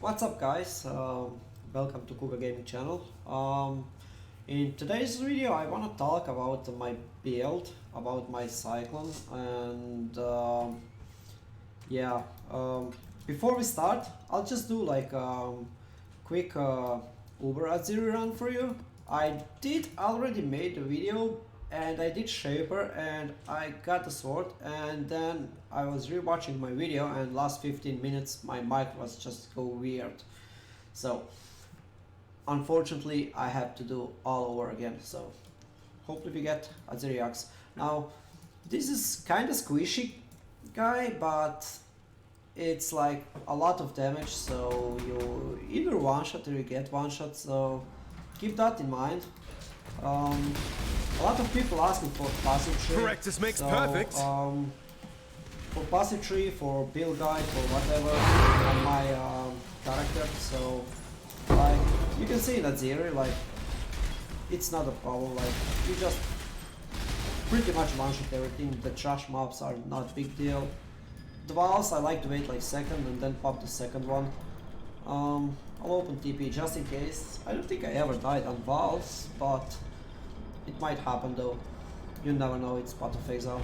What's up, guys? Welcome to Kuga Gaming channel. In today's video I want to talk about my build, about my Cyclone, and yeah, before we start I'll just do like quick Uber Aziri run for you. I did already made a video and I did Shaper and I got the sword, and then I was rewatching my video and last 15 minutes my mic was just go weird. So unfortunately I have to do all over again, so hopefully we get Aziriax. Now this is kinda squishy guy, but it's like a lot of damage, so you either one shot or you get one shot, so keep that in mind. A lot of people asking for passive tree. Practice makes so, perfect. For passive tree, for build guide, for whatever on my character. So like you can see in Aziri, like it's not a problem. Like you just pretty much one shot everything. The trash mobs are not big deal. The walls I like to wait like second and then pop the second one. I'll open TP just in case. I don't think I ever died on walls, but it might happen though. You never know, it's part of exile.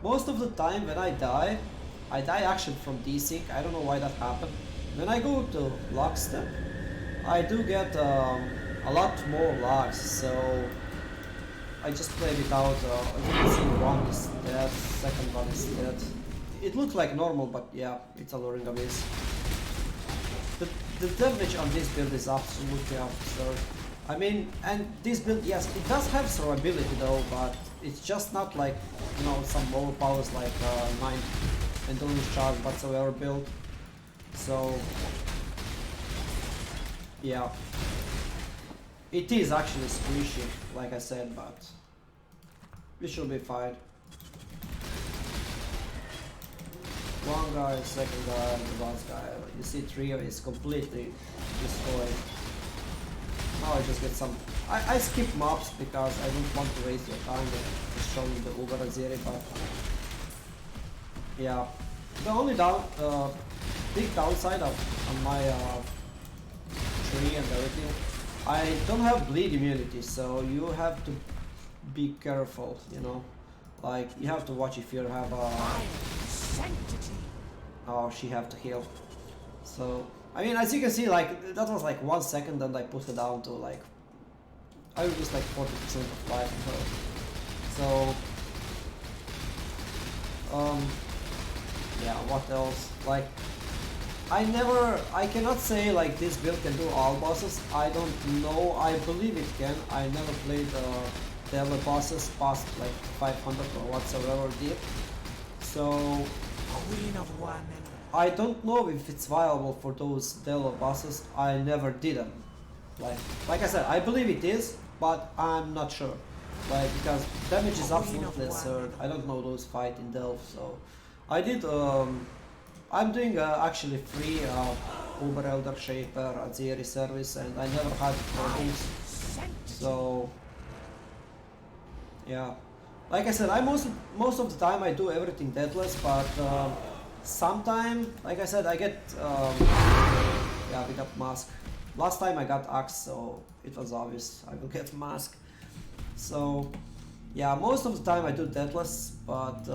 Most of the time when I die actually from desync. I don't know why that happened. When I go to lockstep, I do get a lot more lags, so I just play without, as you can see, one is dead, second one is dead. It looks like normal, but yeah, it's alluring abyss. The damage on this build is absolutely absurd. I mean, and this build, yes, it does have survivability though, but it's just not like, you know, some lower powers like 9 and don't lose charge whatsoever build. So, yeah. It is actually squishy, like I said, but we should be fine. One guy, second guy, the last guy. You see trio is completely destroyed. Now I just get some... I skip mobs because I don't want to waste your time with just showing the Uber Aziri, but... yeah. The only big downside on my tree and everything, I don't have bleed immunity, so you have to be careful, you know? Like, you have to watch if you have a... oh, she have to heal. So, I mean, as you can see, like, that was like 1 second and I put her down to like... I reduced like 40% of life on her. So... yeah, what else? Like, I cannot say like this build can do all bosses. I don't know, I believe it can. I never played the other bosses past like 500 or whatsoever deep. So... Queen of one. I don't know if it's viable for those Delver bosses. I never did them. Like I said, I believe it is, but I'm not sure. Like, because damage is absolutely absurd. I don't know those fight in Delve, so I did. I'm doing actually free Uber Elder Shaper Aziri service, and I never had problems. So yeah, like I said, I most of the time I do everything deathless, but. Sometime, like I said, I get yeah, we got mask. Last time I got axe, so it was obvious I will get mask. So yeah, most of the time I do deathless, but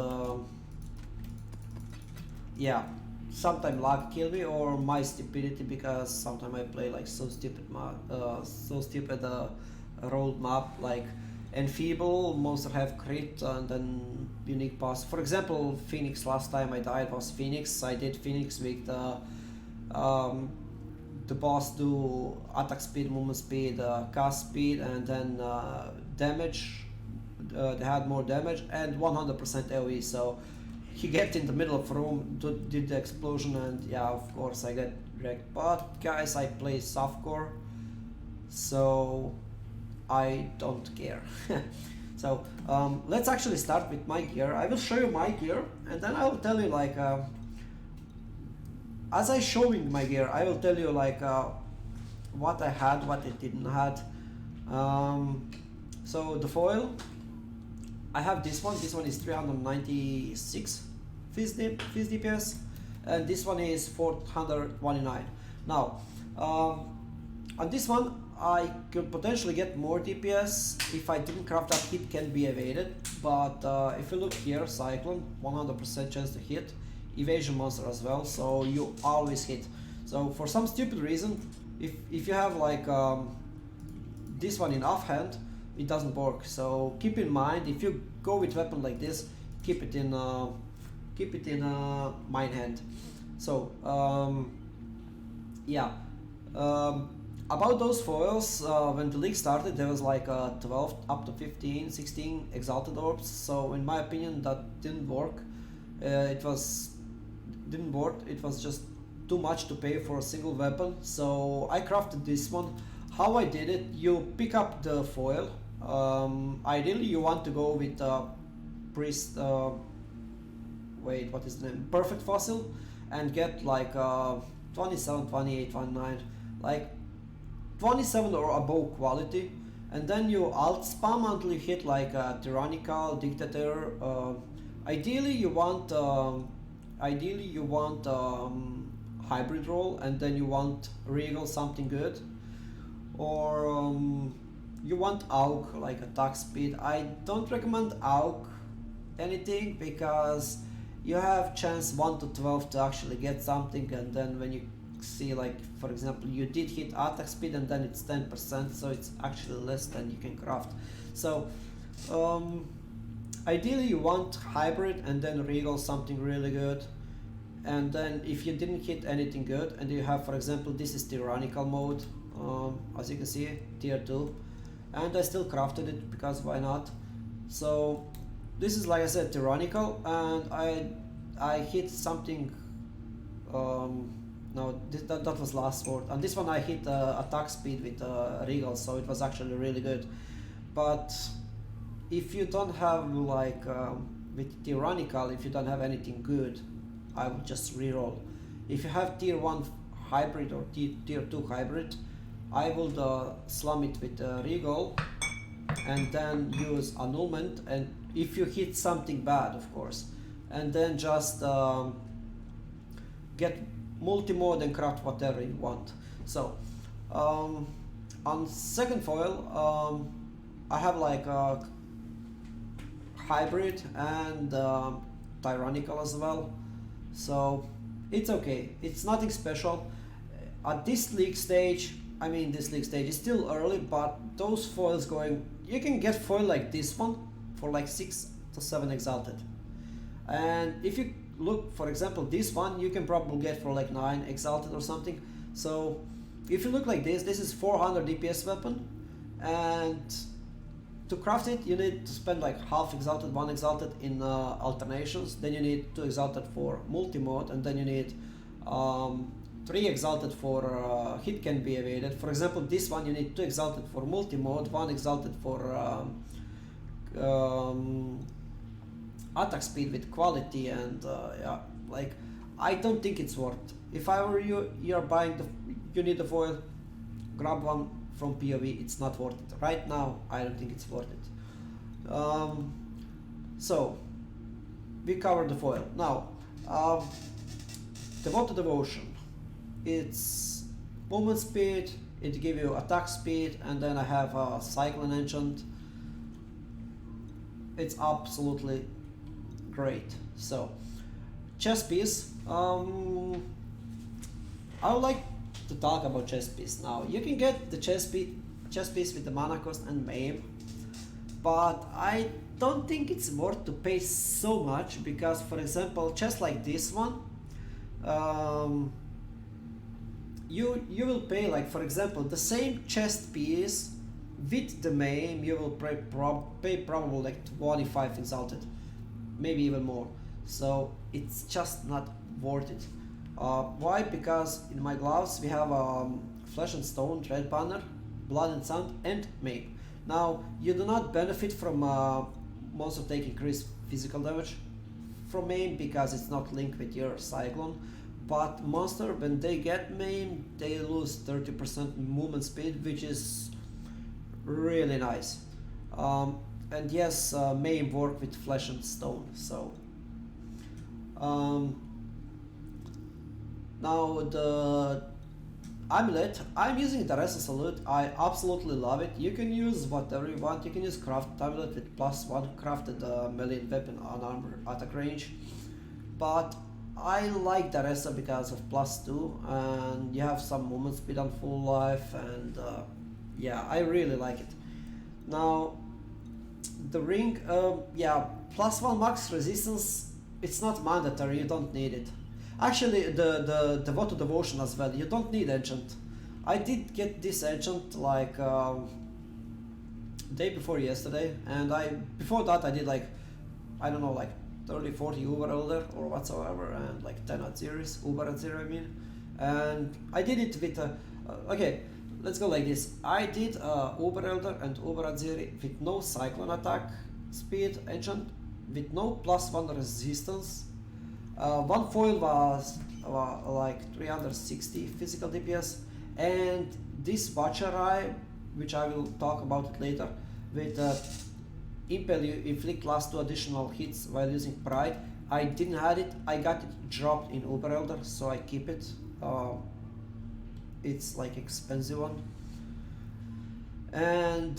yeah, sometimes luck kill me or my stupidity, because sometimes I play like so stupid rolled map, like enfeeble, monster have crit, and then unique boss. For example, Phoenix, last time I died was Phoenix. I did Phoenix with the boss do attack speed, movement speed, cast speed, and then damage. They had more damage and 100% AoE, so he get in the middle of room, did the explosion, and yeah, of course I get wrecked. But guys, I play softcore, so I don't care. So let's actually start with my gear. I will show you my gear, and then I will tell you like as I showing my gear, I will tell you like what I had, what I didn't had. So the foil, I have this one. This one is 396 fizz DPS, and this one is 429. Now, on this one I could potentially get more DPS if I didn't craft that hit can be evaded, but if you look here, Cyclone, 100% chance to hit, evasion monster as well, so you always hit. So for some stupid reason, if you have like this one in offhand, it doesn't work. So keep in mind, if you go with weapon like this, keep it in mine hand. So yeah. About those foils, when the league started, there was like 12 up to 15, 16 exalted orbs. So in my opinion, that didn't work. It didn't work. It was just too much to pay for a single weapon. So I crafted this one. How I did it: you pick up the foil. Ideally, you want to go with priest. Wait, what is the name? Perfect fossil, and get like 27, 28, 29, like 27 or above quality, and then you alt spam until you hit like a tyrannical dictator. Ideally you want hybrid roll, and then you want regal something good, or you want aug like attack speed. I don't recommend aug anything because you have chance 1 to 12 to actually get something, and then when you see, like for example, you did hit attack speed and then it's 10%, so it's actually less than you can craft. So ideally you want hybrid and then regal something really good, and then if you didn't hit anything good and you have, for example, this is tyrannical mode, as you can see, tier 2, and I still crafted it because why not. So this is, like I said, tyrannical, and I hit something. No, that was last sword, and this one I hit attack speed with regal, so it was actually really good. But if you don't have like with tyrannical, if you don't have anything good, I would just reroll. If you have tier 1 hybrid or tier 2 hybrid, I would slum it with regal and then use annulment, and if you hit something bad, of course, and then just get multi-mode and craft whatever you want. So on second foil, I have like a hybrid and tyrannical as well, so it's okay, it's nothing special at this league stage. I mean, this league stage is still early, but those foils going, you can get foil like this one for like 6 to 7 exalted, and if you look, for example, this one you can probably get for like 9 exalted or something. So if you look like this is 400 DPS weapon, and to craft it you need to spend like half exalted, 1 exalted in alternations, then you need 2 exalted for multi-mode, and then you need 3 exalted for hit can be evaded. For example, this one you need 2 exalted for multi-mode, 1 exalted for attack speed with quality, and yeah, like I don't think it's worth. If I were you, you're buying you need the foil, grab one from POV. It's not worth it right now. I don't think it's worth it. So we covered the foil. Now Devoted Devotion, it's movement speed, it gives you attack speed, and then I have a Cyclone enchant. It's absolutely great. So chess piece, I would like to talk about chess piece now. You can get the chess piece with the mana cost and maim, but I don't think it's worth to pay so much, because for example, chess like this one, you will pay, like for example, the same chest piece with the maim, you will pay probably like 25 exalted, maybe even more. So it's just not worth it. Why? Because in my gloves we have Flesh and Stone, Red Banner, Blood and Sand, and maim. Now you do not benefit from monster take increased physical damage from maim because it's not linked with your Cyclone, but monster, when they get maim, they lose 30% movement speed, which is really nice. And yes, maim work with Flesh and Stone. So Now the amulet, I'm using the Resa Salute. I absolutely love it. You can use whatever you want. You can use crafted amulet with +1 crafted melee weapon on armor attack range. But I like the Resa because of +2 and you have some movement speed on full life and yeah, I really like it. Now the ring, yeah, +1 max resistance, it's not mandatory, you don't need it. Actually, the Devote to Devotion as well, you don't need enchant. I did get this enchant like day before yesterday, and before that I did like, I don't know, like 30-40 Uber Elder or whatsoever, and like 10 Aziris, Uber Azir I mean. And I did it with, okay, let's go like this. I did Uber Elder and Uber Azir with no Cyclone attack speed enchant, with no +1 resistance. One foil was like 360 physical DPS, and this Watcher Eye, which I will talk about it later, with Impel you inflict +2 additional hits while using Pride. I didn't have it, I got it dropped in Uber Elder, so I keep it. It's like expensive one. And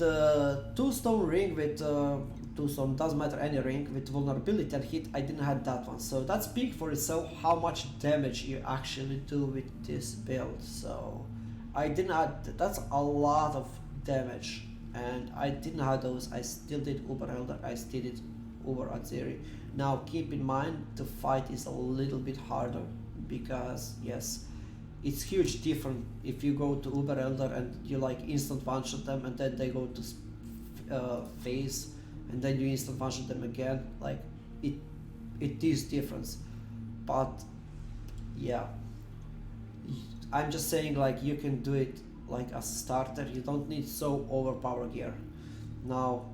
two stone ring with two stone, doesn't matter, any ring with vulnerability and hit, I didn't have that one. So that speaks for itself how much damage you actually do with this build. So I didn't have, that's a lot of damage, and I didn't have those. I still did Uber Elder, I still did Uber Azeri. Now keep in mind the fight is a little bit harder because yes, it's huge different if you go to Uber Elder and you like instant one shot them and then they go to phase and then you instant one shot them again. Like it is difference, but yeah, I'm just saying like you can do it like a starter. You don't need so overpowered gear. Now,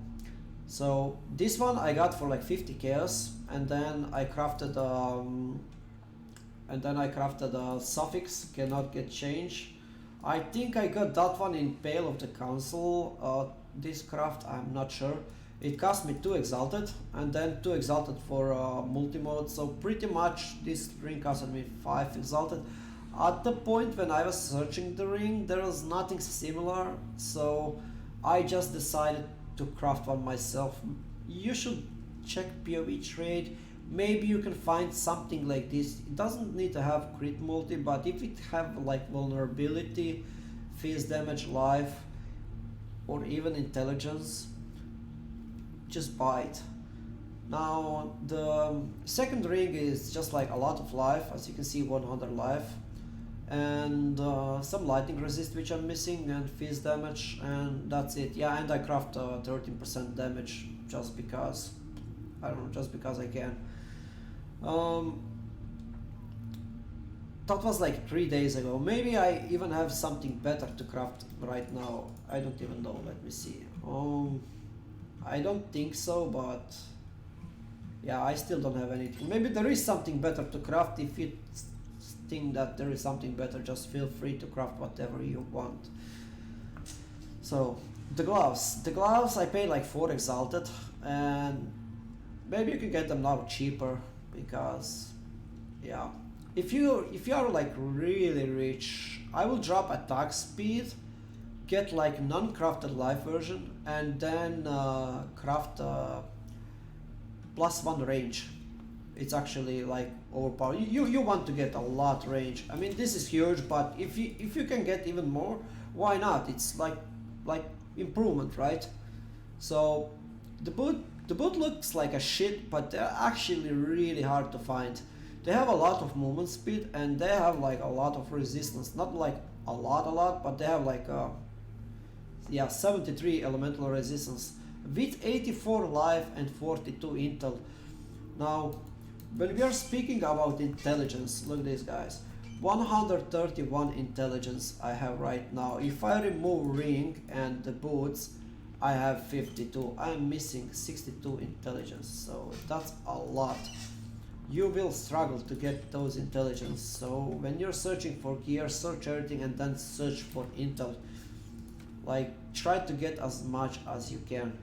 so this one I got for like 50 chaos, and then I crafted a suffix, cannot get changed. I think I got that one in Pale of the Council. This craft, I'm not sure. It cost me 2 exalted and then 2 exalted for multi-mode, so pretty much this ring costed me 5 exalted. At the point when I was searching the ring, there was nothing similar, so I just decided to craft one myself. You should check PoE trade. Maybe you can find something like this. It doesn't need to have crit multi, but if it have like vulnerability, phase damage, life, or even intelligence, just buy it. Now the second ring is just like a lot of life, as you can see, 100 life, and some lightning resist which I'm missing, and phase damage, and that's it. Yeah, and I craft 13% damage just because, I don't know, just because I can. That was like 3 days ago. Maybe I even have something better to craft right now. I don't even know. Let me see. I don't think so, but yeah, I still don't have anything. Maybe there is something better to craft. If you think that there is something better, just feel free to craft whatever you want. So the gloves I paid like 4 exalted, and maybe you can get them now cheaper because yeah, if you are like really rich, I will drop attack speed, get like non-crafted life version, and then craft +1 range. It's actually like overpowered. You want to get a lot range. I mean, this is huge, but if you can get even more, why not? It's like improvement, right? So the boot looks like a shit, but they're actually really hard to find. They have a lot of movement speed and they have like a lot of resistance. Not like a lot, but they have like yeah, 73 elemental resistance with 84 life and 42 intel. Now, when we are speaking about intelligence, look at this, guys. 131 intelligence I have right now. If I remove ring and the boots, I have 52. I'm missing 62 intelligence, so that's a lot. You will struggle to get those intelligence, so when you're searching for gear, search everything and then search for intel. Like, try to get as much as you can.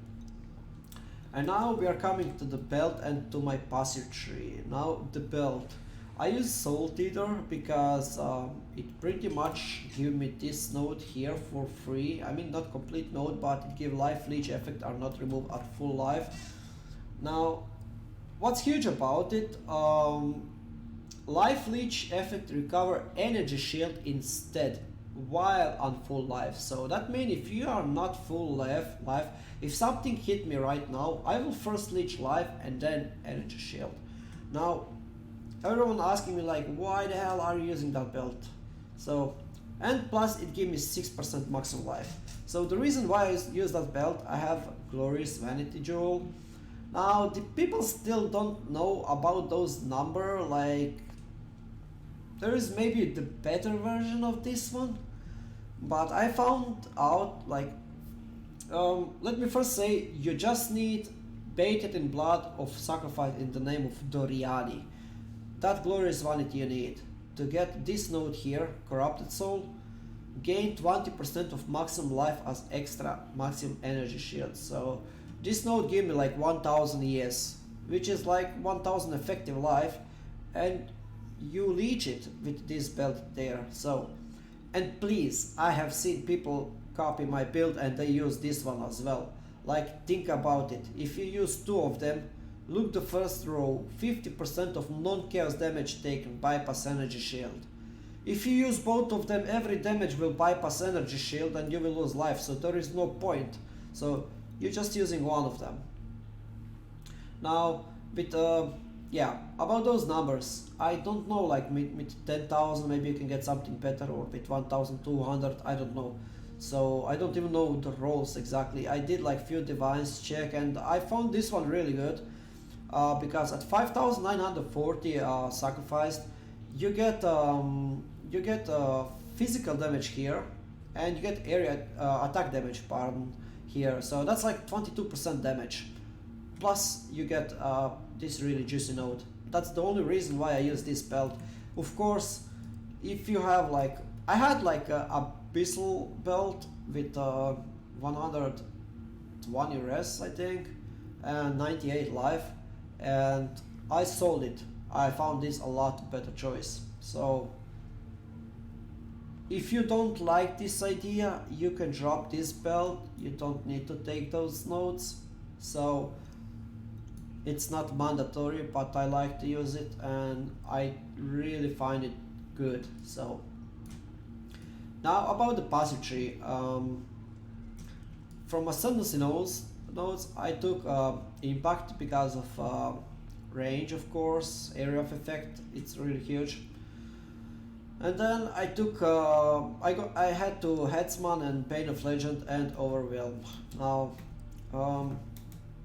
And now we are coming to the belt and to my passive tree. Now the belt, I use Salt Eater because it pretty much give me this node here for free. I mean not complete node, but it give life leech effect are not removed at full life. Now, what's huge about it? Life leech effect recover energy shield instead while on full life. So that means if you are not full life, if something hit me right now, I will first leech life and then energy shield. Now, everyone asking me like, why the hell are you using that belt? So, and plus it gave me 6% maximum life. So the reason why I use that belt, I have glorious vanity jewel. Now the people still don't know about those number, like there is maybe the better version of this one, but I found out like let me first say you just need bathed in blood of sacrifice in the name of Doriani. That glorious vanity you need to get this node here, corrupted soul, gain 20% of maximum life as extra maximum energy shield. So this node gave me like 1000 ES, which is like 1000 effective life, and you leech it with this belt there. So, and please, I have seen people copy my build and they use this one as well. Like, think about it, if you use two of them, look the first row, 50% of non-chaos damage taken bypass energy shield. If you use both of them, every damage will bypass energy shield and you will lose life, so there is no point. So you're just using one of them. Now, with yeah, about those numbers, I don't know, like with 10,000 maybe you can get something better, or with 1,200, I don't know. So I don't even know the rolls exactly. I did like few divines check and I found this one really good. Because at 5,940 sacrificed, you get physical damage here, and you get area attack damage, pardon, here. So that's like 22% damage. Plus you get this really juicy node. That's the only reason why I use this belt. Of course, if you have like, I had like a abyssal belt with 120 res, I think, and 98 life, and I sold it. I found this a lot better choice. So if you don't like this idea, you can drop this belt. You don't need to take those nodes. So it's not mandatory, but I like to use it and I really find it good. So now about the passive tree. From ascendancy nodes, I took impact because of range, of course, area of effect, it's really huge. And then I took I had to Headsman and Pain of Legend and Overwhelm. Now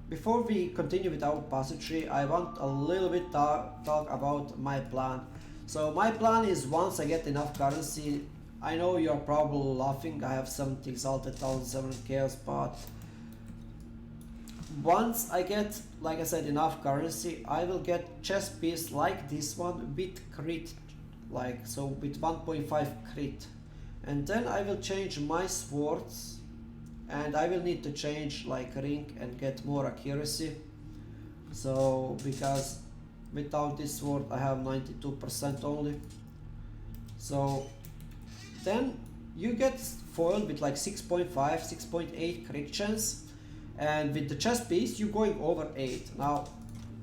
before we continue with our passive tree, I want a little bit talk about my plan. So my plan is, once I get enough currency, I know you're probably laughing, I have 70 exalted, 1007 chaos, but once I get, like I said, enough currency, I will get chest piece like this one with crit, like so with 1.5 crit, and then I will change my swords, and I will need to change like ring and get more accuracy. So because without this sword I have 92% only. So then you get foiled with like 6.5, 6.8 crit chance, and with the chest piece you're going over 8. Now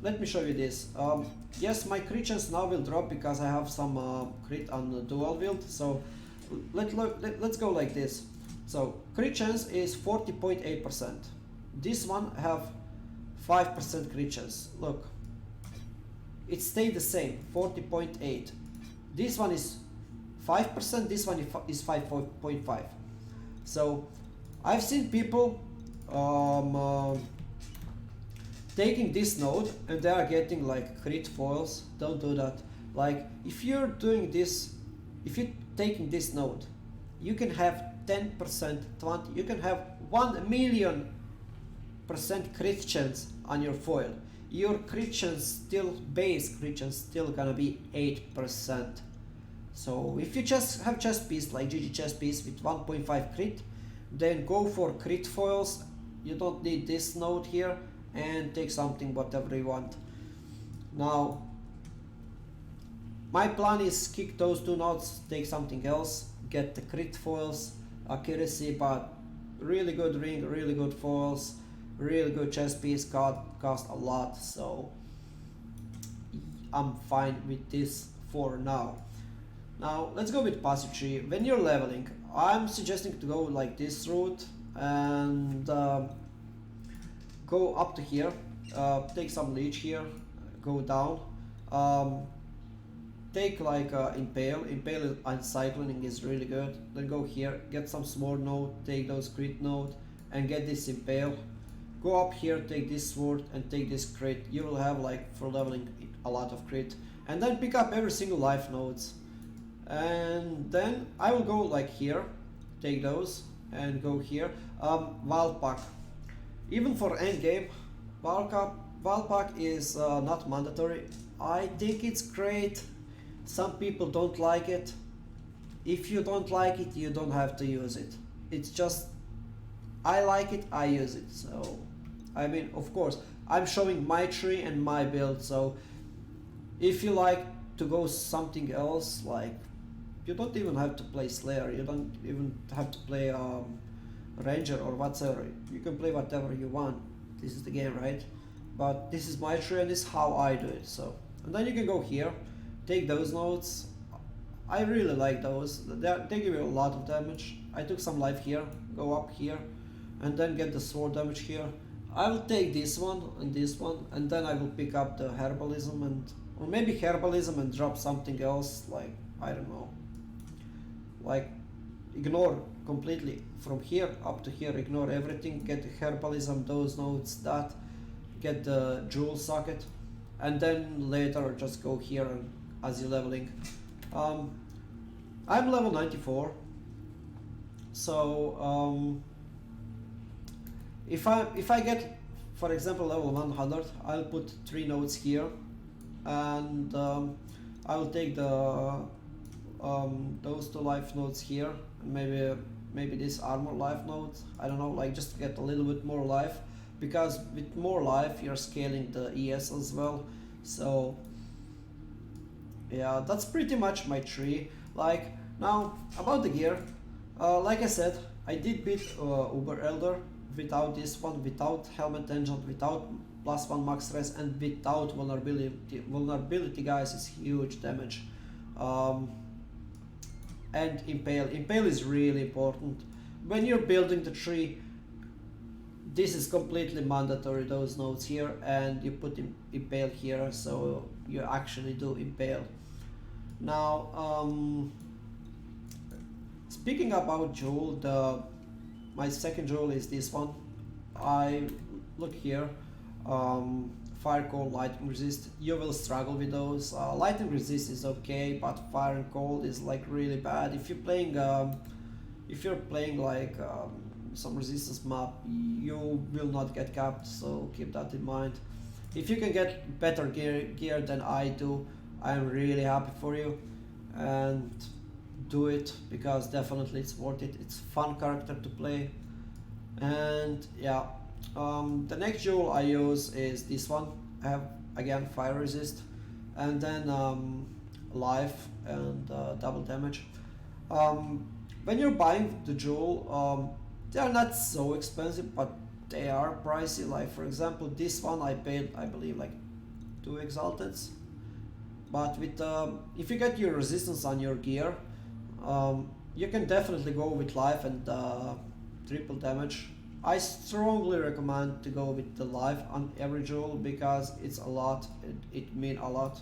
let me show you this. Yes, my crit chance now will drop because I have some crit on the dual wield. So let's go like this. So crit chance is 40.8%. This one have 5% crit chance. Look, it stayed the same, 40.8. This one is 5%, this one is 5.5. So I've seen people taking this node and they are getting like crit foils. Don't do that. Like if you're doing this, if you're taking this node, you can have 10%, 20, you can have 1,000,000% crit chance on your foil. Your crit chance still, base crit chance still gonna be 8%. So if you just have chest piece like GG chest piece with 1.5 crit, then go for crit foils. You don't need this node here, and take something whatever you want. Now My plan is kick those two nodes, take something else, get the crit foils, accuracy, but really good ring, really good foils, really good chess piece, cost a lot, so I'm fine with this for now. Now let's go with passive tree. When you're leveling, I'm suggesting to go like this route and go up to here, take some leech here, go down, take like impale and cycloning is really good. Then go here, get some sword node, take those crit node and get this impale. Go up here, take this sword and take this crit. You will have like for leveling a lot of crit, and then pick up every single life nodes. And then I will go like here, take those and go here. Valpak, even for endgame, Valpak is not mandatory. I think it's great. Some people don't like it. If you don't like it, you don't have to use it. It's just, I like it, I use it. So, I mean, of course, I'm showing my tree and my build. So, if you like to go something else, like, you don't even have to play Slayer. You don't even have to play Ranger or whatever. You can play whatever you want. This is the game, right? But this is my tree and this is how I do it. So, and then you can go here, take those nodes. I really like those. They give you a lot of damage. I took some life here, go up here, and then get the sword damage here. I will take this one, and then I will pick up the herbalism or maybe herbalism and drop something else, like, I don't know. Like, ignore completely from here up to here, ignore everything, get the herbalism, those nodes, that, get the jewel socket, and then later just go here and as you're leveling. I'm level 94, so if I get, for example, level 100, I'll put 3 nodes here, and I will take the those 2 life nodes here, and maybe this armor life node, I don't know, like just to get a little bit more life, because with more life you're scaling the ES as well. So yeah, that's pretty much my tree. Like, now about the gear, like I said, I did beat Uber Elder without this one, without helmet engine, without +1 max res, and without vulnerability. Vulnerability, guys, is huge damage. And impale is really important when you're building the tree. This is completely mandatory, those nodes here, and you put impale here, so you actually do impale. Now, speaking about jewel, my second jewel is this one. I look here, fire, cold, lightning resist. You will struggle with those. Lightning resist is okay, but fire and cold is like really bad. If you're playing like some resistance map, you will not get capped, so keep that in mind. If you can get better gear than I do, I'm really happy for you, and do it, because definitely it's worth it. It's fun character to play. And yeah, the next jewel I use is this one. I have again fire resist, and then life and double damage. When you're buying the jewel, they are not so expensive, but they are pricey. Like, for example, this one I paid, I believe, like 2 exalteds. But with if you get your resistance on your gear, you can definitely go with life and triple damage. I strongly recommend to go with the life on every jewel, because it's a lot, it means a lot.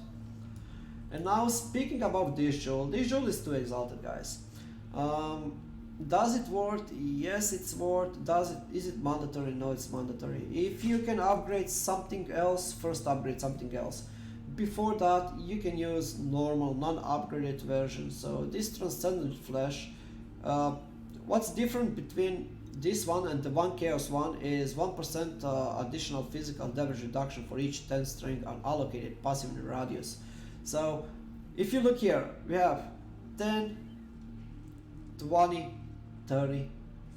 And now, speaking about this jewel is 2 exalted, guys. Does it worth? Yes, it's worth. Is it mandatory? No, it's mandatory. If you can upgrade something else, first upgrade something else. Before that, you can use normal, non-upgraded version. So this transcendent flash, what's different between this one and the 1 chaos one is 1% additional physical damage reduction for each 10 string unallocated passive radius. So if you look here, we have 10, 20, 30,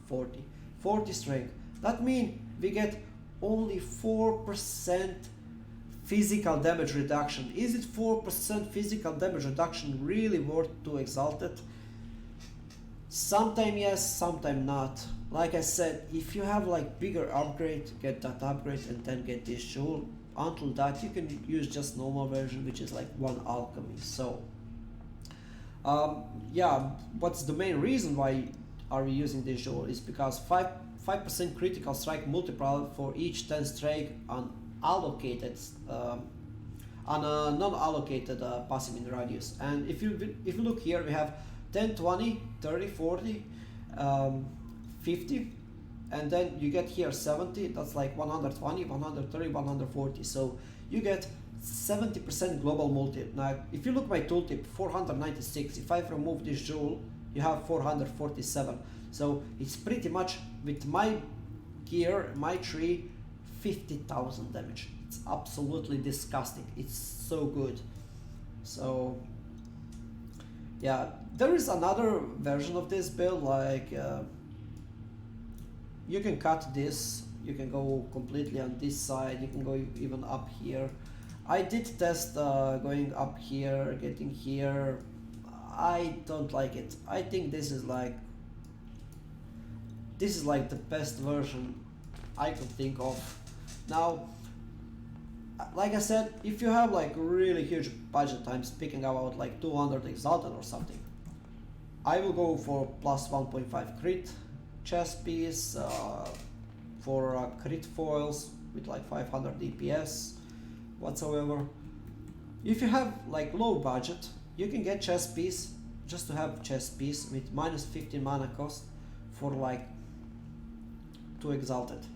40 strength. That means we get only 4% physical damage reduction. Is it 4% physical damage reduction really worth to exalt it? Sometime yes, sometime not. Like I said, if you have like bigger upgrade, get that upgrade and then get this jewel. Until that you can use just normal version, which is like 1 alchemy. So yeah, what's the main reason why are we using this jewel is because 5% critical strike multiplier for each 10 strike on allocated on a non-allocated passive in radius. And if you look here, we have 10, 20, 30, 40, 50, and then you get here 70. That's like 120, 130, 140. So you get 70% global multi. Now if you look my tooltip, 496. If I remove this jewel, you have 447. So it's pretty much with my gear, my tree, 50,000 damage. It's absolutely disgusting. It's so good. So yeah, there is another version of this build, like you can cut this, you can go completely on this side, you can go even up here. I did test going up here, getting here. I don't like it. I think this is like the best version I could think of. Now, like I said, if you have like really huge budget, I'm speaking about like 200 exalted or something, I will go for plus 1.5 crit chest piece for crit foils with like 500 DPS whatsoever. If you have like low budget, you can get chest piece just to have chest piece with minus 15 mana cost for like 2 exalted.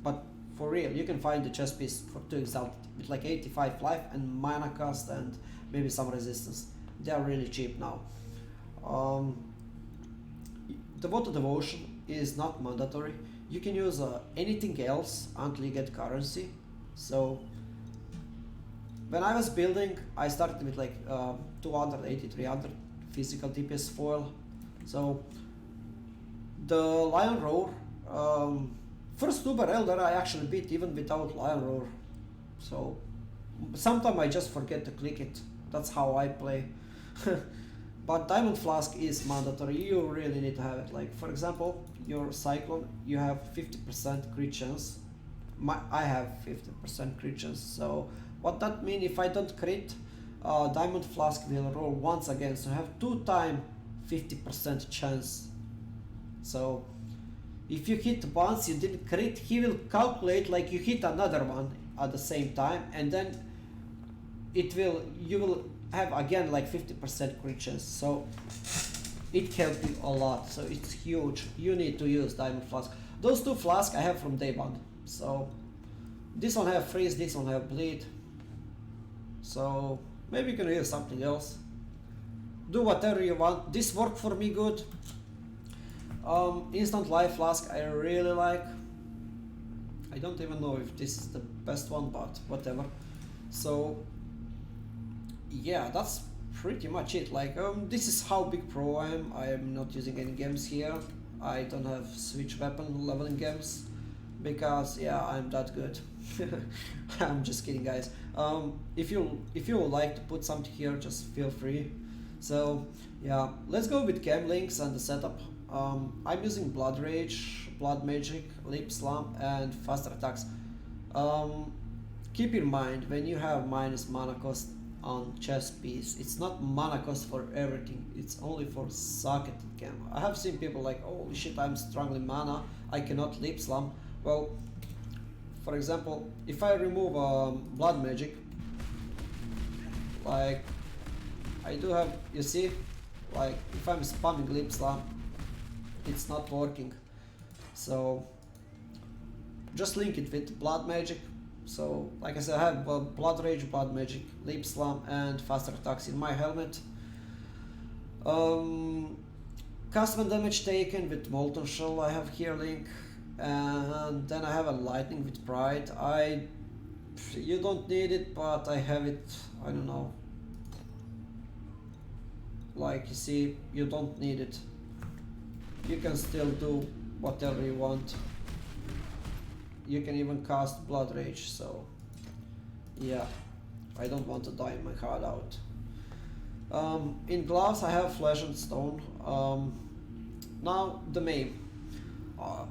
But for real, you can find the chest piece for 2 exalted with like 85 life and mana cost and maybe some resistance. They are really cheap now. The water devotion is not mandatory. You can use anything else until you get currency. So when I was building, I started with like 280, 300 physical DPS foil. So the Lion Roar, first Uber Elder I actually beat even without Lion Roar. So sometimes I just forget to click it. That's how I play. But Diamond Flask is mandatory. You really need to have it. Like for example, your Cyclone, you have 50% crit chance. I have 50% crit chance. So what that means, if I don't crit, Diamond Flask will roll once again. So I have 2 times 50% chance. So if you hit once, you didn't crit, he will calculate like you hit another one at the same time, and then you will have again like 50% crit chance. So it helps you a lot. So it's huge. You need to use Diamond Flask. Those 2 flasks I have from day 1. So this one have freeze, this one have bleed. So maybe you can use something else. Do whatever you want. This worked for me good. Instant life flask I really like. I don't even know if this is the best one, but whatever. So yeah, that's pretty much it. Like this is how big pro I am. I am not using any gems here. I don't have switch weapon leveling gems because yeah, I'm that good. I'm just kidding, guys. If you would like to put something here, just feel free. So yeah, let's go with gem links and the setup. I'm using Blood Rage, Blood Magic, Lip Slam and faster attacks. Keep in mind, when you have minus mana cost on chest piece, it's not mana cost for everything, it's only for socket gem. I have seen people like, holy shit, I'm struggling mana, I cannot Lip Slam. Well, for example, if I remove Blood Magic, like I do have, you see, like if I'm spamming Lip Slam, it's not working. So just link it with Blood Magic. So like I said, I have Blood Rage, Blood Magic, Lip Slam and faster attacks in my helmet. Cast when damage taken with Molten Shell I have here link, and then I have a Lightning with Pride. You don't need it, but I have it. I don't know, like you see, you don't need it. You can still do whatever you want. You can even cast Blood Rage. So Yeah, I don't want to die in my hideout. In gloves I have flesh and stone. Now the maim. Uh,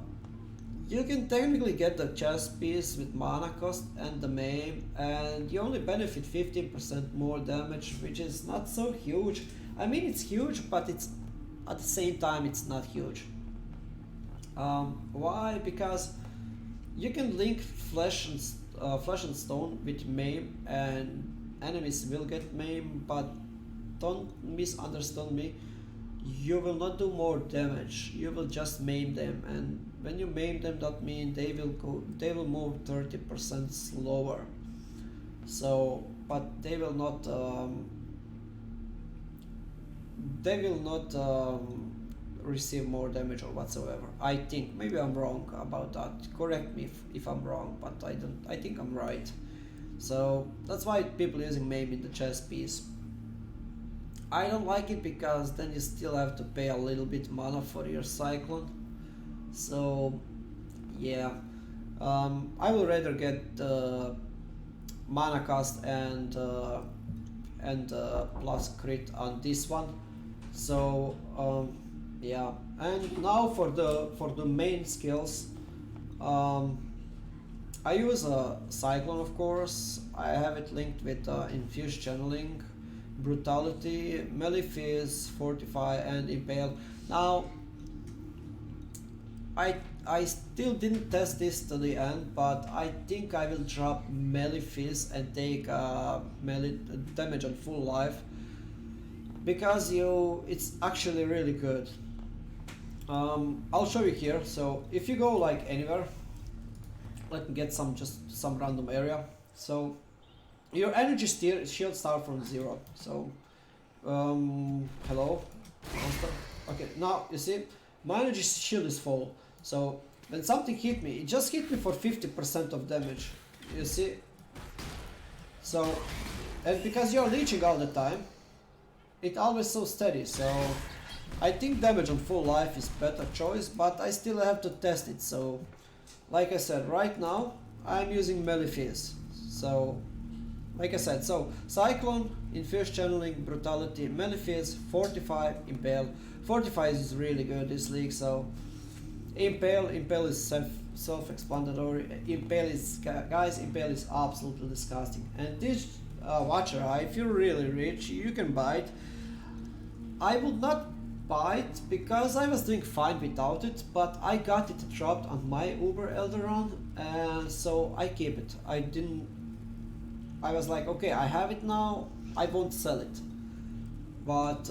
you can technically get the chest piece with mana cost and the maim, and you only benefit 15% more damage, which is not so huge. I mean, it's huge, but it's at the same time it's not huge. Why? Because you can link flesh and stone with maim, and enemies will get maim, but don't misunderstand me. You will not do more damage. You will just maim them, and when you maim them, that means they will go. They will move 30% slower. So, but they will not. They will not receive more damage or whatsoever. I think maybe I'm wrong about that. Correct me if I'm wrong, but I don't. I think I'm right. So that's why people using maim in the chess piece. I don't like it because then you still have to pay a little bit mana for your Cyclone. So yeah, I will rather get the mana cost and plus crit on this one. So yeah, and now for the main skills, I use a Cyclone, of course. I have it linked with infused channeling, brutality, malefice, fortify, and impale. Now I still didn't test this to the end, but I think I will drop malefice and take melee damage on full life, because it's actually really good. I'll show you here. So if you go like anywhere, let me get some random area. So your energy shield start from 0. So hello monster. Okay, now you see my energy shield is full. So when something hit me, it just hit me for 50% of damage. You see? So, and because you're leeching all the time, it always so steady. So I think damage on full life is better choice, but I still have to test it. So like I said, right now I'm using malefice. So like I said, so Cyclone, infused channeling, brutality, malefice, fortify, impale. Fortify is really good this league. So impale is self-explanatory. Impale is, guys, impale is absolutely disgusting. And this watcher eye, if you're really rich, you can buy it. I would not buy it because I was doing fine without it, but I got it dropped on my Uber Elderon, and so I keep it. I was like, okay, I have it now, I won't sell it. But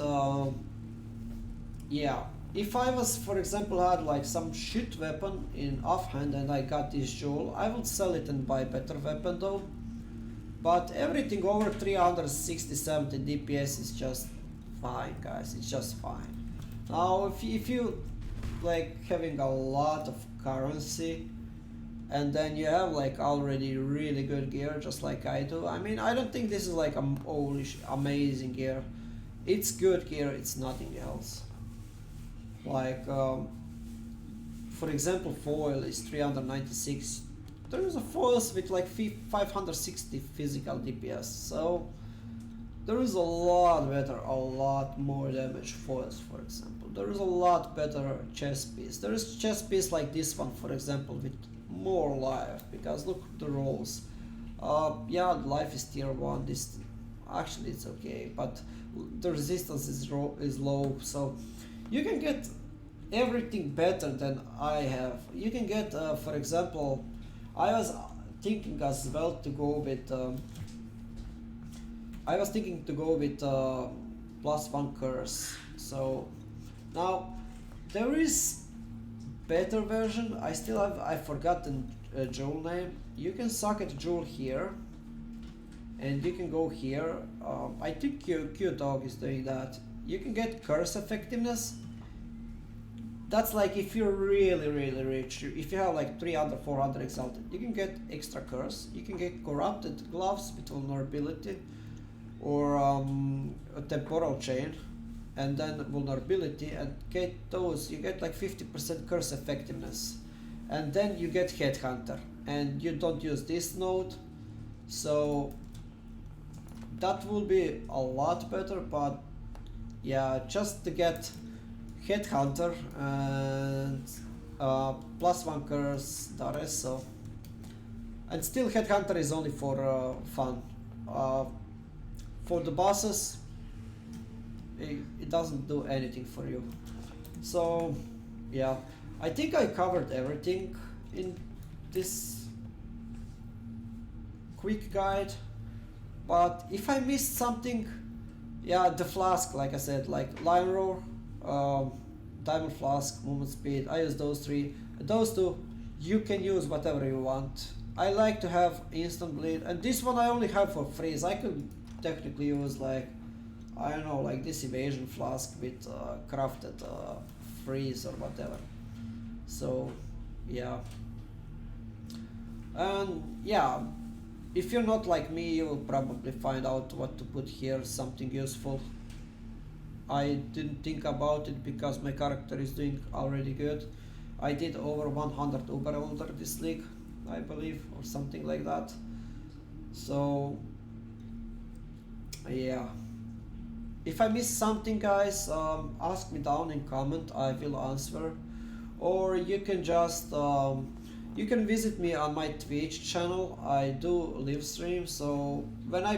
yeah, if I was, for example, had like some shit weapon in offhand and I got this jewel, I would sell it and buy better weapon though. But everything over 360-70 DPS is just fine, guys. It's just fine. Now, if you like having a lot of currency, and then you have like already really good gear, just like I do. I mean, I don't think this is like amazing gear. It's good gear. It's nothing else. Like, for example, foil is 396. There is a foils with like 560 physical DPS. So there is a lot better, a lot more damage foils, for example. There is a lot better chest piece. There is chest piece like this one, for example, with more life, because look at the rolls. Yeah, life is tier 1. This actually it's okay, but the resistance is low, so you can get everything better than I have. You can get, for example, I was thinking as well to go with +1 curse. So now there is better version. I've forgotten jewel name. You can socket jewel here, and you can go here. I think Q Dog is doing that. You can get curse effectiveness. That's like if you're really rich. If you have like 300, 400 exalted, you can get extra curse. You can get corrupted gloves with vulnerability, or a temporal chain, and then vulnerability, and get those. You get like 50% curse effectiveness, and then you get headhunter, and you don't use this node, So that will be a lot better, but yeah, just to get Headhunter and +1 curse the rest, so. And still Headhunter is only for fun. For the bosses, it doesn't do anything for you. So yeah, I think I covered everything in this quick guide, but if I missed something, yeah, the flask, like I said, like Lion Roar, Diamond Flask, Movement Speed, I use those three. Those two, you can use whatever you want. I like to have Instant Bleed, and this one I only have for freeze. I could technically use like, I don't know, like this Evasion Flask with crafted freeze or whatever. So yeah, and yeah, if you're not like me, you will probably find out what to put here, something useful. I didn't think about it because my character is doing already good. I did over 100 Uber this league, I believe, or something like that. So yeah, if I miss something, guys, ask me down in comment, I will answer. Or you can just you can visit me on my Twitch channel. I do live stream, so when I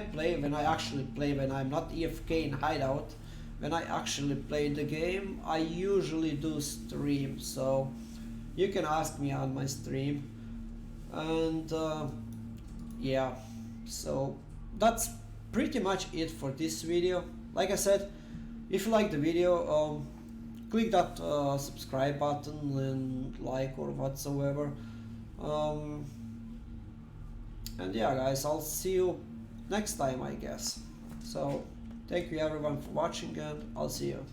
actually play, when I'm not EFK in hideout, when I actually play the game, I usually do stream, so you can ask me on my stream. And yeah, so that's pretty much it for this video. Like I said, if you like the video, click that subscribe button and like or whatsoever. And yeah, guys, I'll see you next time, I guess. So thank you everyone for watching, and I'll see you.